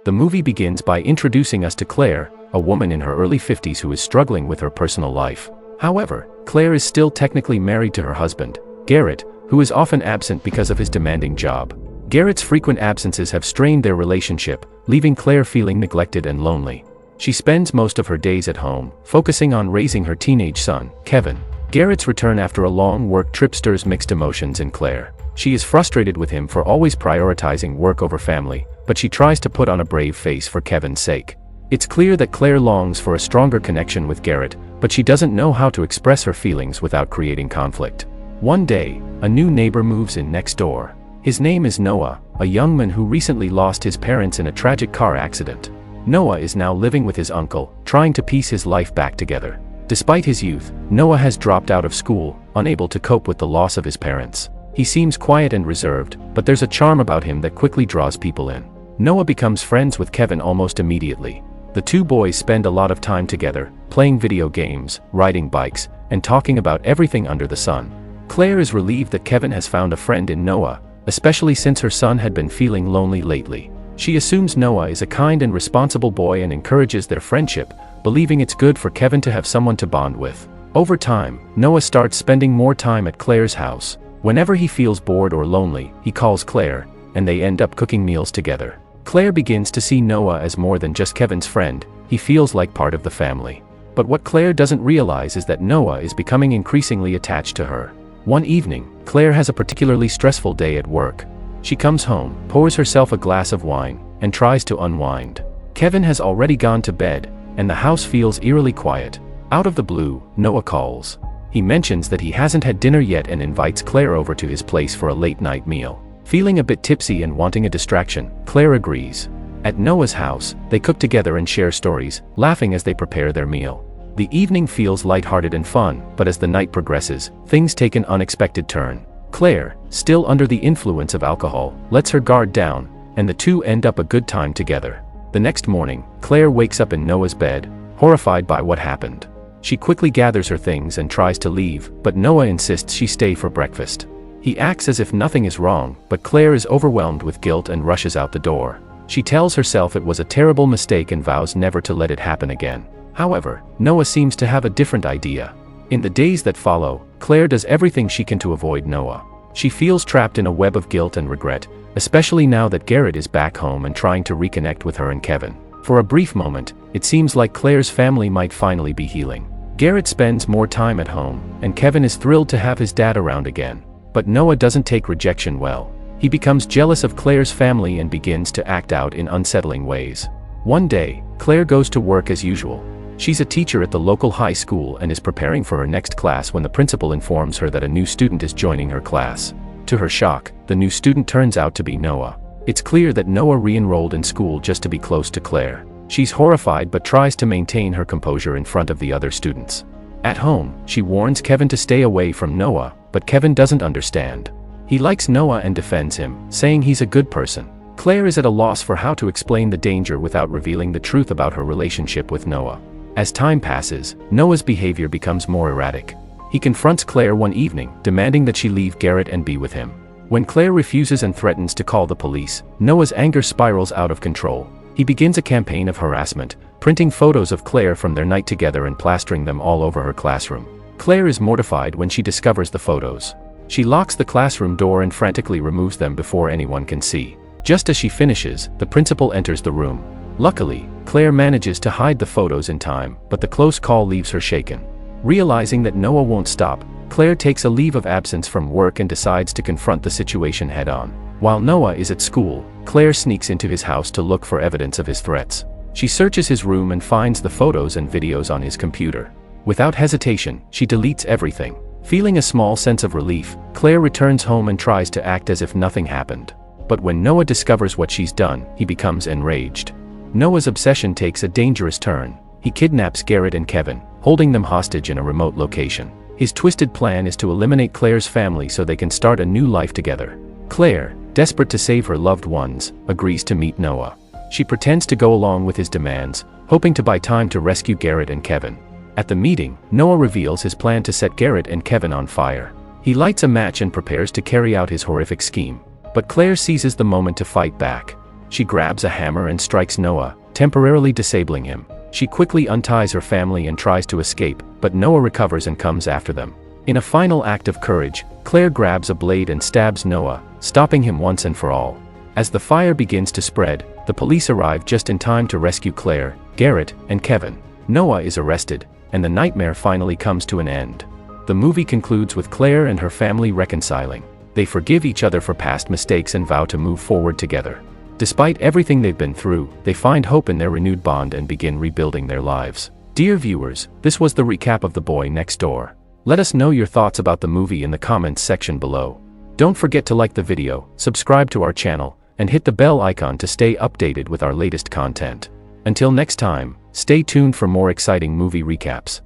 The movie begins by introducing us to Claire, a woman in her early 50s who is struggling with her personal life. However, Claire is still technically married to her husband, Garrett, who is often absent because of his demanding job. Garrett's frequent absences have strained their relationship, leaving Claire feeling neglected and lonely. She spends most of her days at home, focusing on raising her teenage son, Kevin. Garrett's return after a long work trip stirs mixed emotions in Claire. She is frustrated with him for always prioritizing work over family, but she tries to put on a brave face for Kevin's sake. It's clear that Claire longs for a stronger connection with Garrett, but she doesn't know how to express her feelings without creating conflict. One day, a new neighbor moves in next door. His name is Noah, a young man who recently lost his parents in a tragic car accident. Noah is now living with his uncle, trying to piece his life back together. Despite his youth, Noah has dropped out of school, unable to cope with the loss of his parents. He seems quiet and reserved, but there's a charm about him that quickly draws people in. Noah becomes friends with Kevin almost immediately. The two boys spend a lot of time together, playing video games, riding bikes, and talking about everything under the sun. Claire is relieved that Kevin has found a friend in Noah, especially since her son had been feeling lonely lately. She assumes Noah is a kind and responsible boy and encourages their friendship, believing it's good for Kevin to have someone to bond with. Over time, Noah starts spending more time at Claire's house. Whenever he feels bored or lonely, he calls Claire, and they end up cooking meals together. Claire begins to see Noah as more than just Kevin's friend. He feels like part of the family. But what Claire doesn't realize is that Noah is becoming increasingly attached to her. One evening, Claire has a particularly stressful day at work. She comes home, pours herself a glass of wine, and tries to unwind. Kevin has already gone to bed, and the house feels eerily quiet. Out of the blue, Noah calls. He mentions that he hasn't had dinner yet and invites Claire over to his place for a late-night meal. Feeling a bit tipsy and wanting a distraction, Claire agrees. At Noah's house, they cook together and share stories, laughing as they prepare their meal. The evening feels lighthearted and fun, but as the night progresses, things take an unexpected turn. Claire, still under the influence of alcohol, lets her guard down, and the two end up a good time together. The next morning, Claire wakes up in Noah's bed, horrified by what happened. She quickly gathers her things and tries to leave, but Noah insists she stay for breakfast. He acts as if nothing is wrong, but Claire is overwhelmed with guilt and rushes out the door. She tells herself it was a terrible mistake and vows never to let it happen again. However, Noah seems to have a different idea. In the days that follow, Claire does everything she can to avoid Noah. She feels trapped in a web of guilt and regret, especially now that Garrett is back home and trying to reconnect with her and Kevin. For a brief moment, it seems like Claire's family might finally be healing. Garrett spends more time at home, and Kevin is thrilled to have his dad around again. But Noah doesn't take rejection well. He becomes jealous of Claire's family and begins to act out in unsettling ways. One day, Claire goes to work as usual. She's a teacher at the local high school and is preparing for her next class when the principal informs her that a new student is joining her class. To her shock, the new student turns out to be Noah. It's clear that Noah re-enrolled in school just to be close to Claire. She's horrified but tries to maintain her composure in front of the other students. At home, she warns Kevin to stay away from Noah, but Kevin doesn't understand. He likes Noah and defends him, saying he's a good person. Claire is at a loss for how to explain the danger without revealing the truth about her relationship with Noah. As time passes, Noah's behavior becomes more erratic. He confronts Claire one evening, demanding that she leave Garrett and be with him. When Claire refuses and threatens to call the police, Noah's anger spirals out of control. He begins a campaign of harassment, printing photos of Claire from their night together and plastering them all over her classroom. Claire is mortified when she discovers the photos. She locks the classroom door and frantically removes them before anyone can see. Just as she finishes, the principal enters the room. Luckily, Claire manages to hide the photos in time, but the close call leaves her shaken. Realizing that Noah won't stop, Claire takes a leave of absence from work and decides to confront the situation head-on. While Noah is at school, Claire sneaks into his house to look for evidence of his threats. She searches his room and finds the photos and videos on his computer. Without hesitation, she deletes everything. Feeling a small sense of relief, Claire returns home and tries to act as if nothing happened. But when Noah discovers what she's done, he becomes enraged. Noah's obsession takes a dangerous turn. He kidnaps Garrett and Kevin, holding them hostage in a remote location. His twisted plan is to eliminate Claire's family so they can start a new life together. Claire, desperate to save her loved ones, agrees to meet Noah. She pretends to go along with his demands, hoping to buy time to rescue Garrett and Kevin. At the meeting, Noah reveals his plan to set Garrett and Kevin on fire. He lights a match and prepares to carry out his horrific scheme. But Claire seizes the moment to fight back. she grabs a hammer and strikes Noah, temporarily disabling him. She quickly unties her family and tries to escape, but Noah recovers and comes after them. In a final act of courage, Claire grabs a blade and stabs Noah, stopping him once and for all. As the fire begins to spread, the police arrive just in time to rescue Claire, Garrett, and Kevin. Noah is arrested, and the nightmare finally comes to an end. The movie concludes with Claire and her family reconciling. They forgive each other for past mistakes and vow to move forward together. Despite everything they've been through, they find hope in their renewed bond and begin rebuilding their lives. Dear viewers, this was the recap of The Boy Next Door. Let us know your thoughts about the movie in the comments section below. Don't forget to like the video, subscribe to our channel, and hit the bell icon to stay updated with our latest content. Until next time, stay tuned for more exciting movie recaps.